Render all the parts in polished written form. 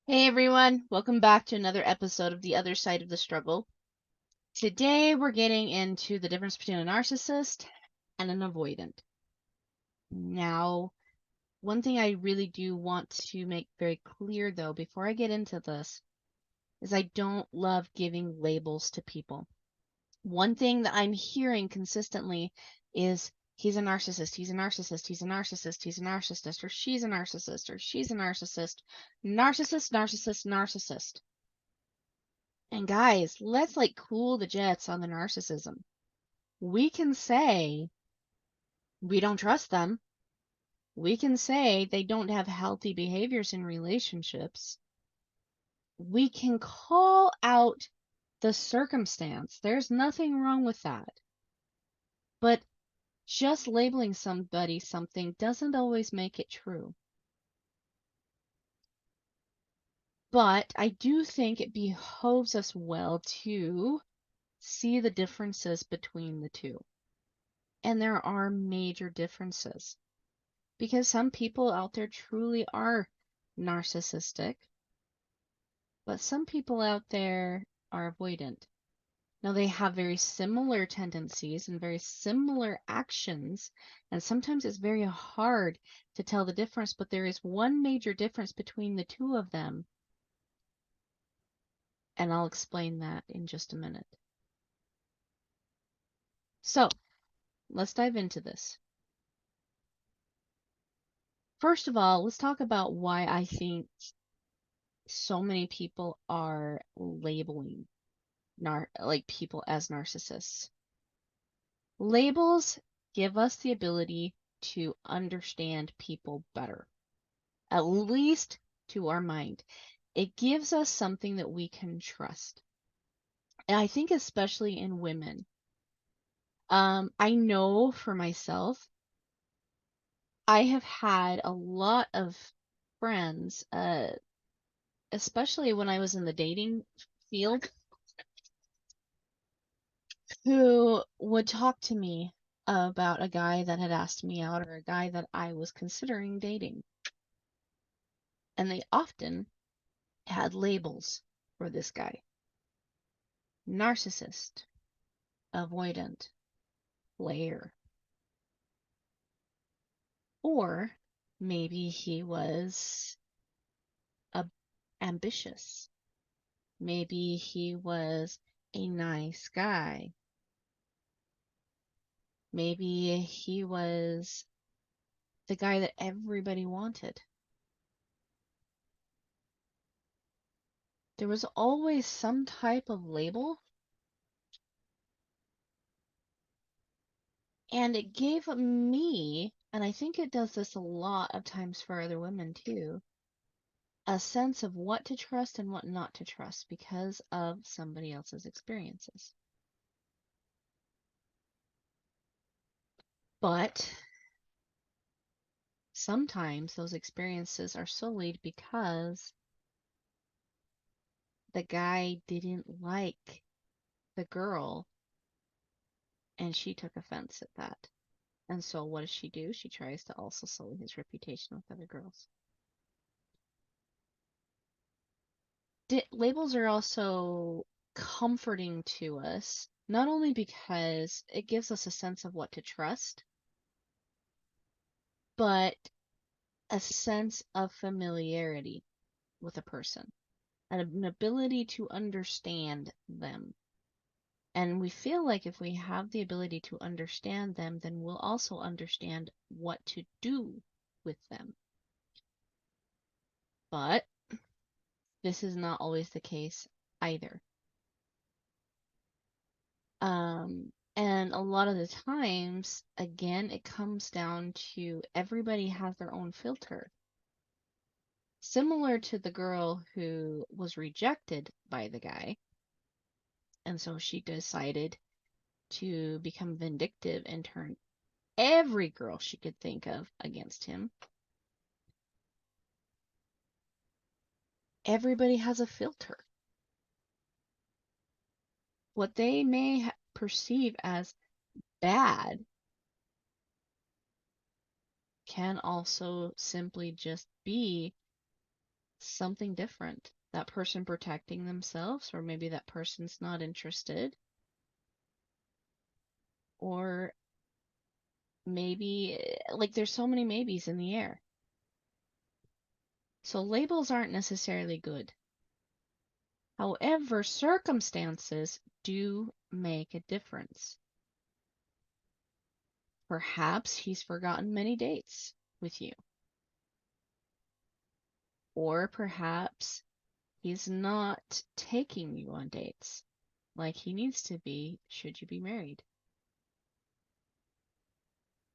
Hey everyone, welcome back to another episode of The Other Side of the Struggle. Today we're getting into the difference between a narcissist and an avoidant. Now, one thing I really do want to make very clear though, before I get into this, is I don't love giving labels to people. One thing that I'm hearing consistently is he's a narcissist, he's a narcissist, he's a narcissist, he's a narcissist, or she's a narcissist, or she's a narcissist, narcissist, narcissist, narcissist. And guys, let's cool the jets on the narcissism. We can say we don't trust them. We can say they don't have healthy behaviors in relationships. We can call out the circumstance. There's nothing wrong with that. But just labeling somebody something doesn't always make it true. But I do think it behoves us well to see the differences between the two. And there are major differences. Because some people out there truly are narcissistic, but some people out there are avoidant. Now, they have very similar tendencies and very similar actions, and sometimes it's very hard to tell the difference, but there is one major difference between the two of them, and I'll explain that in just a minute. So, let's dive into this. First of all, let's talk about why I think so many people are labeling people as narcissists. Labels give us the ability to understand people better, at least to our mind. It gives us something that we can trust. And I think especially in women. I know for myself, I have had a lot of friends, especially when I was in the dating field, who would talk to me about a guy that had asked me out or a guy that I was considering dating. And they often had labels for this guy: narcissist, avoidant, player. Or maybe he was ambitious. Maybe he was a nice guy. Maybe he was the guy that everybody wanted. There was always some type of label, and it gave me, and I think it does this a lot of times for other women too, a sense of what to trust and what not to trust because of somebody else's experiences. But sometimes those experiences are sullied because the guy didn't like the girl and she took offense at that. And so what does she do? She tries to also sully his reputation with other girls. Labels are also comforting to us, not only because it gives us a sense of what to trust, but a sense of familiarity with a person, an ability to understand them. And we feel like if we have the ability to understand them, then we'll also understand what to do with them. But this is not always the case either. And a lot of the times, again, it comes down to everybody has their own filter. Similar to the girl who was rejected by the guy, and so she decided to become vindictive and turn every girl she could think of against him. Everybody has a filter. What they may perceive as bad can also simply just be something different. That person protecting themselves, or maybe that person's not interested, or maybe, like, there's so many maybes in the air. So labels aren't necessarily good. However, circumstances do make a difference. Perhaps he's forgotten many dates with you. Or perhaps he's not taking you on dates like he needs to be should you be married.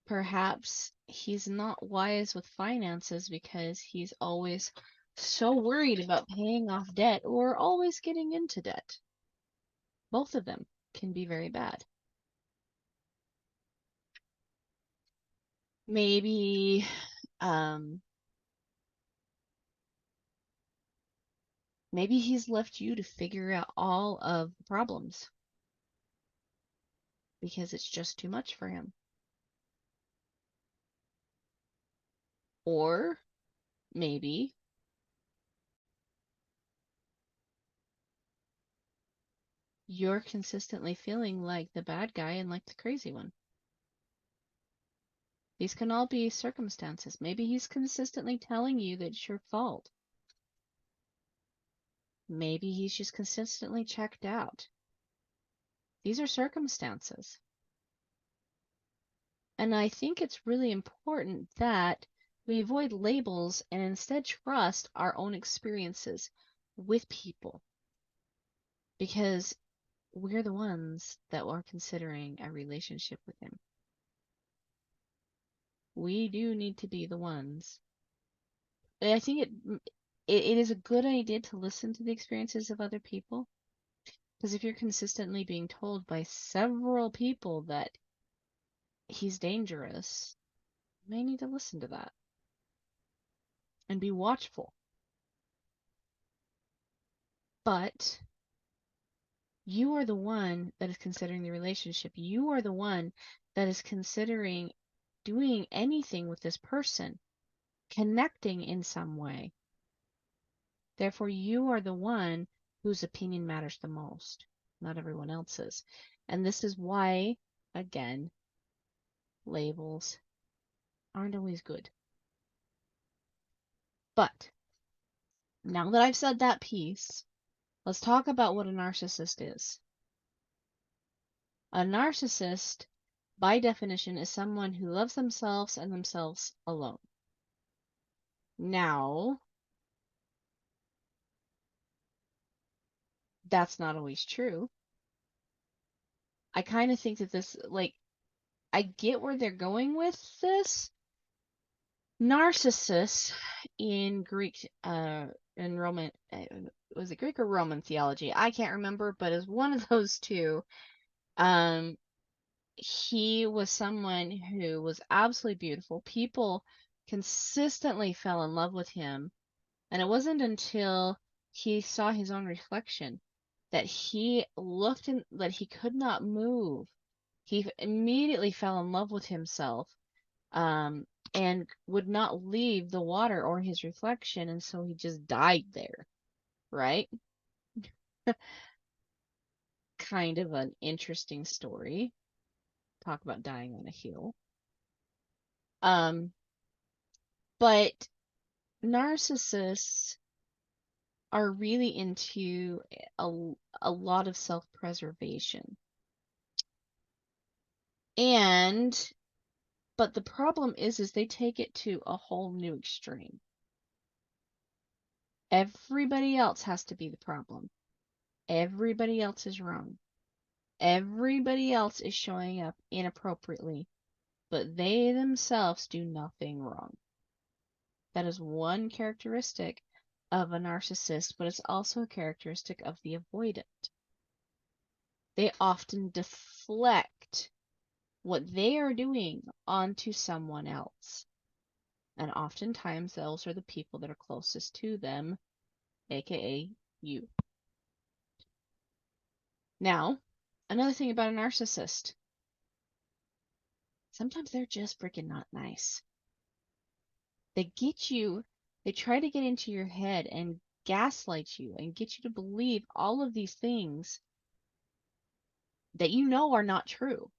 Perhaps he's not wise with finances because he's always so worried about paying off debt or always getting into debt. Both of them can be very bad. Maybe maybe he's left you to figure out all of the problems because it's just too much for him. Or maybe you're consistently feeling like the bad guy and like the crazy one. These can all be circumstances. Maybe he's consistently telling you that it's your fault. Maybe he's just consistently checked out. These are circumstances. And I think it's really important that we avoid labels and instead trust our own experiences with people, because we're the ones that are considering a relationship with him. We do need to be the ones. I think it is a good idea to listen to the experiences of other people, because if you're consistently being told by several people that he's dangerous, you may need to listen to that and be watchful. But you are the one that is considering the relationship. You are the one that is considering doing anything with this person, connecting in some way. Therefore, you are the one whose opinion matters the most, not everyone else's. And this is why, again, labels aren't always good. But now that I've said that piece, let's talk about what a narcissist is. A narcissist, by definition, is someone who loves themselves and themselves alone. Now, that's not always true. I kind of think that this, like, I get where they're going with this. Narcissus in Greek, in Roman, was it Greek or Roman theology? I can't remember, but it's one of those two. Um, he was someone who was absolutely beautiful. People consistently fell in love with him. And it wasn't until he saw his own reflection that he looked and that he could not move. He immediately fell in love with himself, and would not leave the water or his reflection, and so he just died there, right? Kind of an interesting story. Talk about dying on a hill. But narcissists are really into a lot of self-preservation. But the problem is they take it to a whole new extreme. Everybody else has to be the problem. Everybody else is wrong. Everybody else is showing up inappropriately, but they themselves do nothing wrong. That is one characteristic of a narcissist, but it's also a characteristic of the avoidant. They often deflect what they are doing onto someone else. And oftentimes those are the people that are closest to them, aka you. Now, another thing about a narcissist. Sometimes they're just freaking not nice. They get you They try to get into your head and gaslight you and get you to believe all of these things that you know are not true.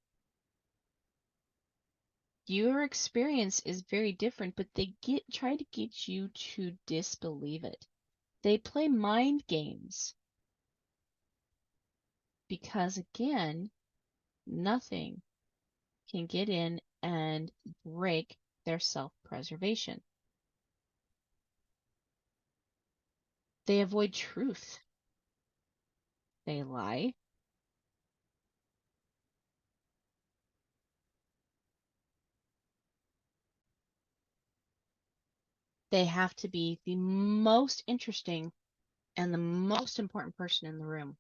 Your experience is very different, but they try to get you to disbelieve it. They play mind games because, again, nothing can get in and break their self-preservation. They avoid truth. They lie. They have to be the most interesting and the most important person in the room.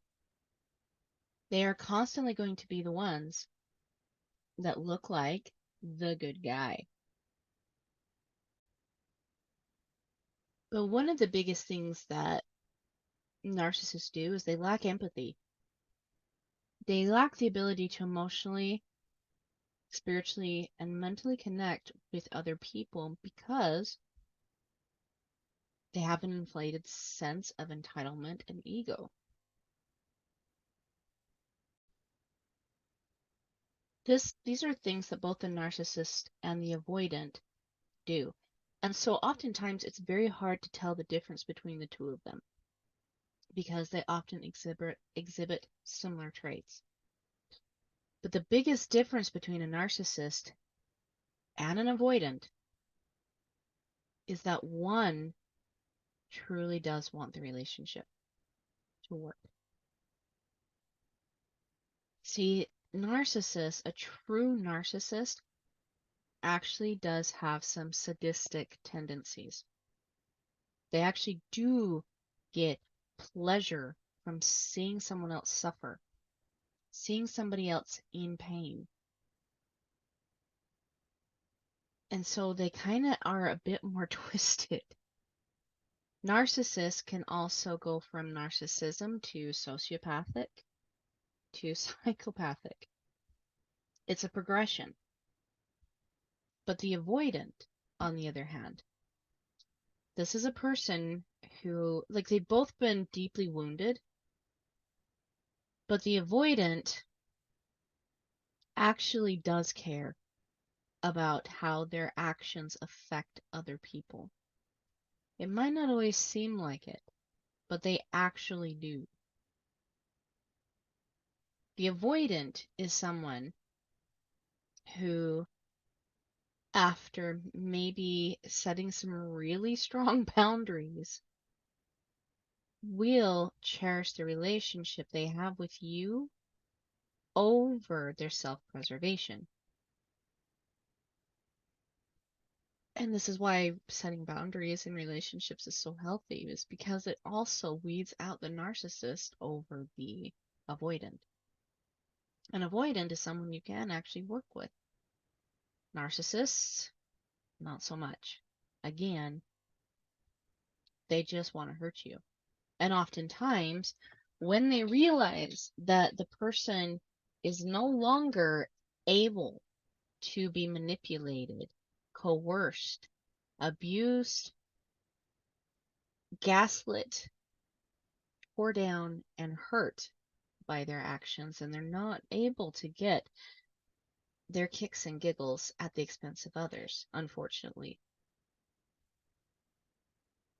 They are constantly going to be the ones that look like the good guy. But one of the biggest things that narcissists do is they lack empathy. They lack the ability to emotionally, spiritually, and mentally connect with other people because they have an inflated sense of entitlement and ego. These are things that both the narcissist and the avoidant do. And so oftentimes it's very hard to tell the difference between the two of them because they often exhibit similar traits. But the biggest difference between a narcissist and an avoidant is that one truly does want the relationship to work. See, a true narcissist, actually does have some sadistic tendencies. They actually do get pleasure from seeing someone else suffer, seeing somebody else in pain. And so they kind of are a bit more twisted. Narcissists can also go from narcissism to sociopathic to psychopathic. It's a progression. But the avoidant, on the other hand, this is a person who, like, they've both been deeply wounded, but the avoidant actually does care about how their actions affect other people. It might not always seem like it, but they actually do. The avoidant is someone who, after maybe setting some really strong boundaries, will cherish the relationship they have with you over their self-preservation. And this is why setting boundaries in relationships is so healthy, is because it also weeds out the narcissist over the avoidant. An avoidant is someone you can actually work with. Narcissists, not so much. Again, they just want to hurt you. And oftentimes, when they realize that the person is no longer able to be manipulated, coerced, abused, gaslit, tore down, and hurt by their actions, and they're not able to get their kicks and giggles at the expense of others, unfortunately,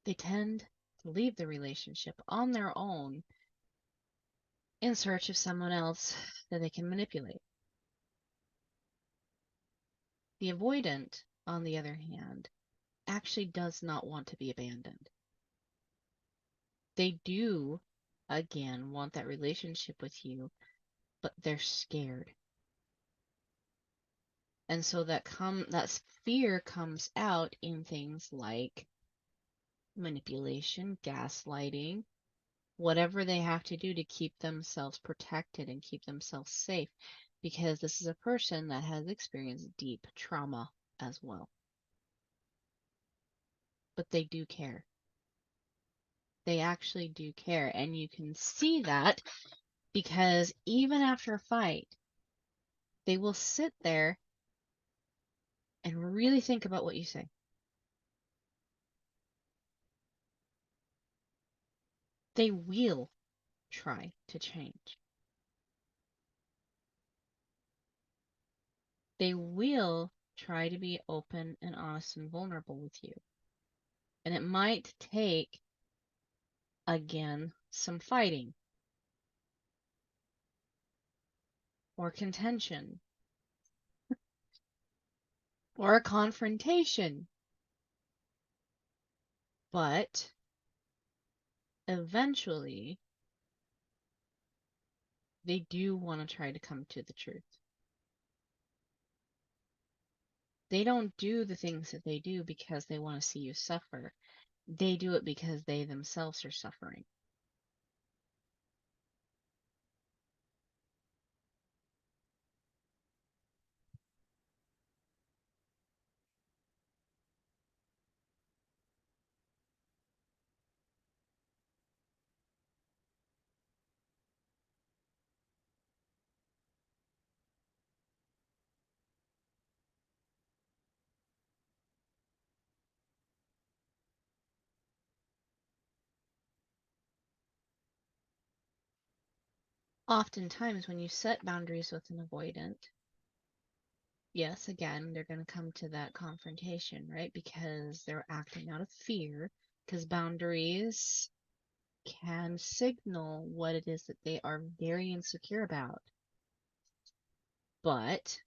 they tend to leave the relationship on their own in search of someone else that they can manipulate. The avoidant, on the other hand, actually does not want to be abandoned. They do, again, want that relationship with you, but they're scared. And so that fear comes out in things like manipulation, gaslighting, whatever they have to do to keep themselves protected and keep themselves safe, because this is a person that has experienced deep trauma as well. But they do care. They actually do care. And you can see that because even after a fight, they will sit there and really think about what you say. They will try to change. They will try to be open and honest and vulnerable with you. And it might take, again, some fighting or contention or a confrontation. But eventually, they do want to try to come to the truth. They don't do the things that they do because they want to see you suffer. They do it because they themselves are suffering. Oftentimes, when you set boundaries with an avoidant, yes, again, they're going to come to that confrontation, right? Because they're acting out of fear, because boundaries can signal what it is that they are very insecure about. But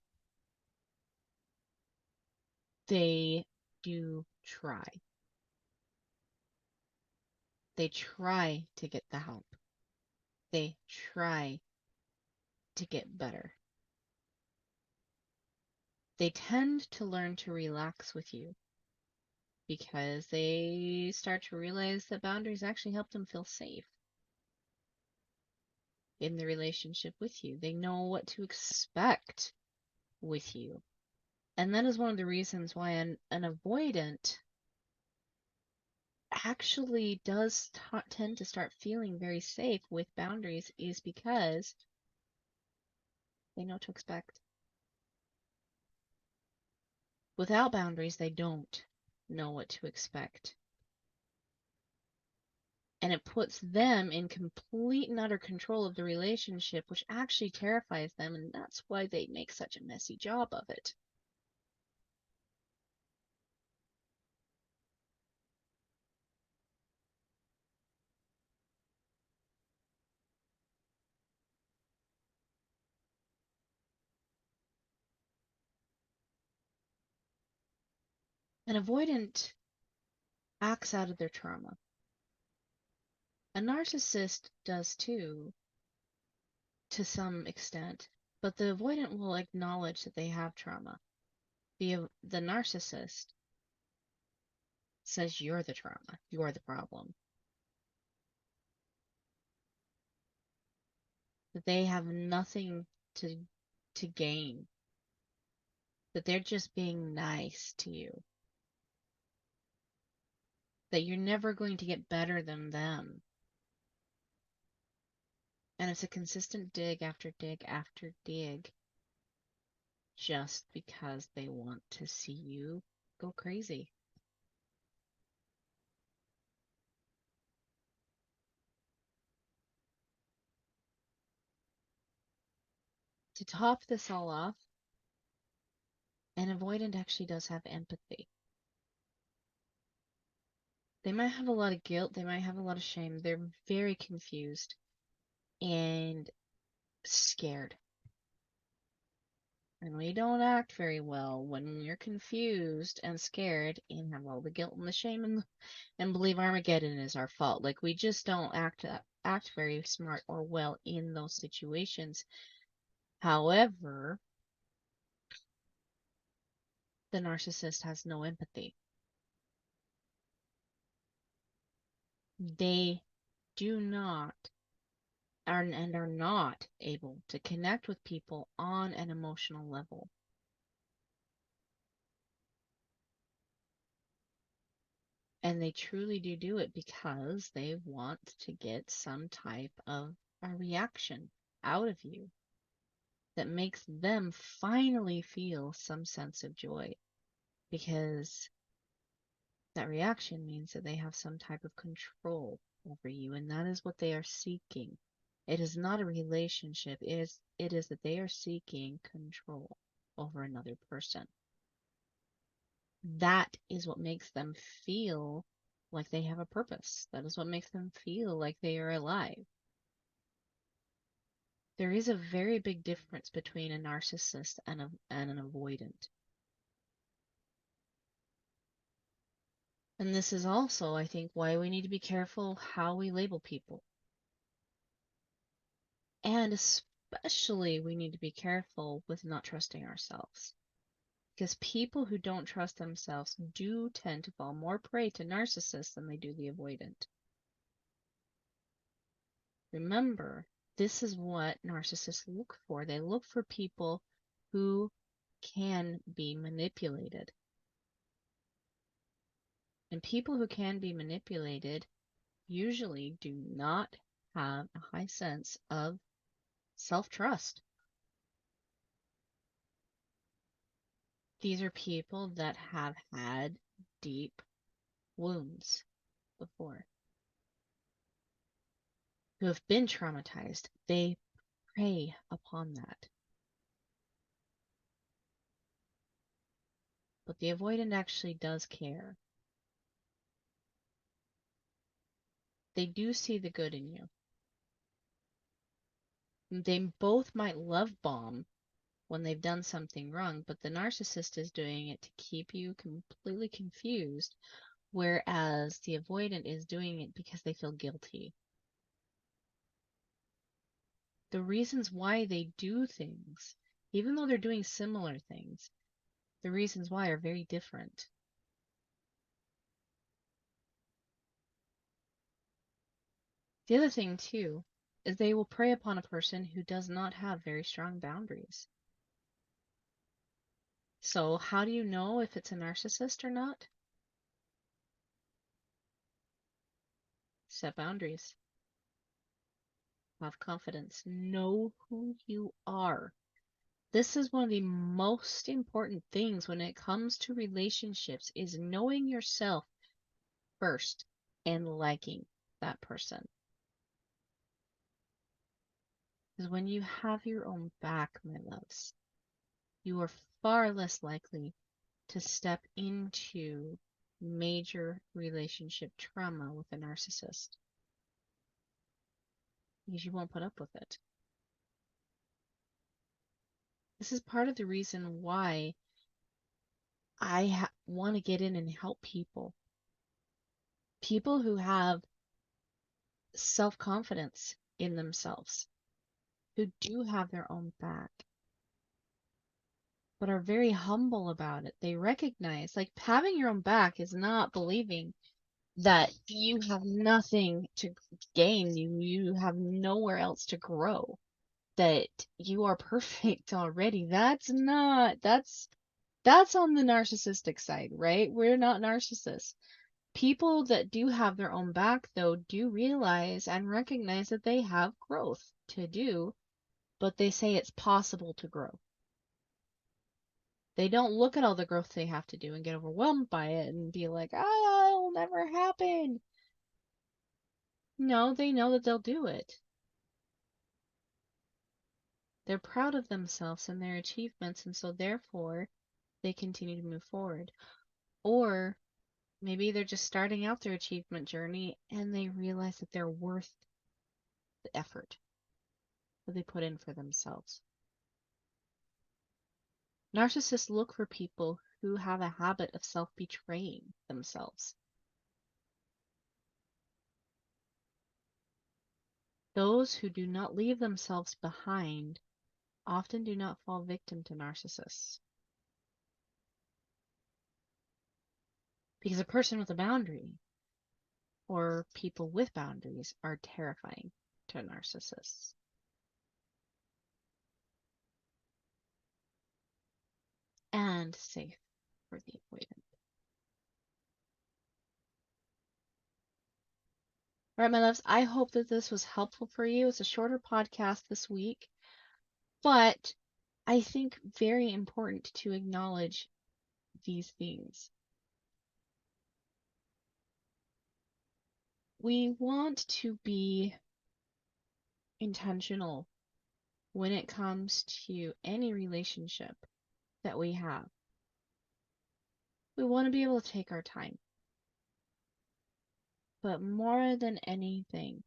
they do try. They try to get the help. They try to get better. They tend to learn to relax with you because they start to realize that boundaries actually help them feel safe in the relationship with you. They know what to expect with you. And that is one of the reasons why an avoidant actually does tend to start feeling very safe with boundaries, is because they know what to expect. Without boundaries, they don't know what to expect. And it puts them in complete and utter control of the relationship, which actually terrifies them, and that's why they make such a messy job of it. An avoidant acts out of their trauma. A narcissist does too, to some extent, but the avoidant will acknowledge that they have trauma. The narcissist says you're the trauma, you're the problem. That they have nothing to gain. That they're just being nice to you. That you're never going to get better than them. And it's a consistent dig after dig after dig, just because they want to see you go crazy. To top this all off, an avoidant actually does have empathy. They might have a lot of guilt, they might have a lot of shame, they're very confused and scared. And we don't act very well when you're confused and scared and have all the guilt and the shame and believe Armageddon is our fault. Like, we just don't act very smart or well in those situations. However, the narcissist has no empathy. They do not and are not able to connect with people on an emotional level. And they truly do it because they want to get some type of a reaction out of you that makes them finally feel some sense of joy. Because That reaction means that they have some type of control over you, and that is what they are seeking. It is not a relationship. It is that they are seeking control over another person. That is what makes them feel like they have a purpose. That is what makes them feel like they are alive. There is a very big difference between a narcissist and an avoidant. And this is also, I think, why we need to be careful how we label people. And especially, we need to be careful with not trusting ourselves. Because people who don't trust themselves do tend to fall more prey to narcissists than they do the avoidant. Remember, this is what narcissists look for. They look for people who can be manipulated. And people who can be manipulated usually do not have a high sense of self-trust. These are people that have had deep wounds before, who have been traumatized. They prey upon that. But the avoidant actually does care. They do see the good in you. They both might love bomb when they've done something wrong, but the narcissist is doing it to keep you completely confused, whereas the avoidant is doing it because they feel guilty. The reasons why they do things, even though they're doing similar things, the reasons why are very different. The other thing, too, is they will prey upon a person who does not have very strong boundaries. So, how do you know if it's a narcissist or not? Set boundaries. Have confidence. Know who you are. This is one of the most important things when it comes to relationships, is knowing yourself first and liking that person. Because when you have your own back, my loves, you are far less likely to step into major relationship trauma with a narcissist, because you won't put up with it. This is part of the reason why I want to get in and help people. People who have self-confidence in themselves, who do have their own back, but are very humble about it. They recognize, like, having your own back is not believing that you have nothing to gain, you have nowhere else to grow, that you are perfect already. That's on the narcissistic side, right? We're not narcissists. People that do have their own back, though, do realize and recognize that they have growth to do, but they say it's possible to grow. They don't look at all the growth they have to do and get overwhelmed by it and be like, ah, it'll never happen. No, they know that they'll do it. They're proud of themselves and their achievements, and so therefore they continue to move forward. Or maybe they're just starting out their achievement journey and they realize that they're worth the effort that they put in for themselves. Narcissists look for people who have a habit of self-betraying themselves. Those who do not leave themselves behind often do not fall victim to narcissists. Because a person with a boundary, or people with boundaries, are terrifying to narcissists. And safe for the avoidant. All right, my loves, I hope that this was helpful for you. It's a shorter podcast this week, but I think very important to acknowledge these things. we want to be intentional when it comes to any relationship that we have. We want to be able to take our time. But more than anything,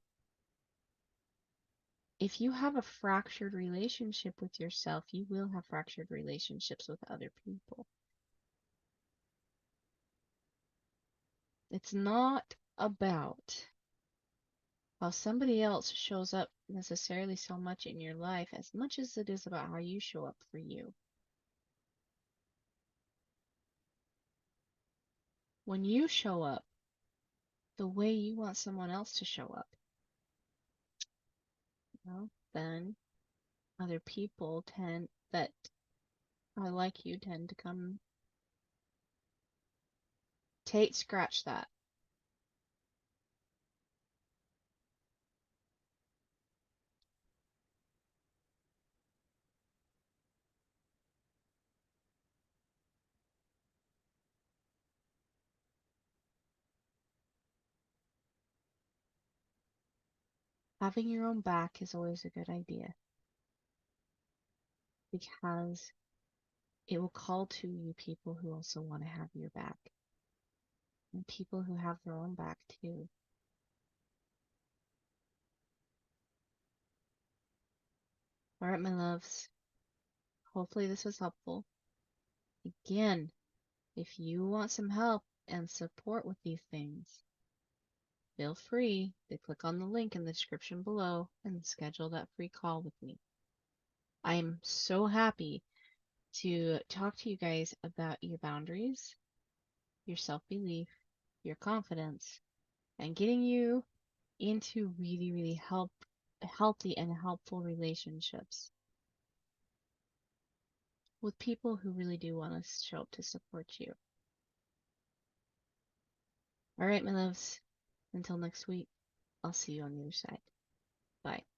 if you have a fractured relationship with yourself, you will have fractured relationships with other people. It's not about how somebody else shows up necessarily so much in your life as much as it is about how you show up for you. When you show up the way you want someone else to show up, then other people that are like you tend to come scratch that. Having your own back is always a good idea because it will call to you people who also want to have your back and people who have their own back too. All right, my loves. Hopefully this was helpful. Again, if you want some help and support with these things, feel free to click on the link in the description below and schedule that free call with me. I am so happy to talk to you guys about your boundaries, your self-belief, your confidence, and getting you into really, really healthy and helpful relationships with people who really do want to show up to support you. All right, my loves. Until next week, I'll see you on the other side. Bye.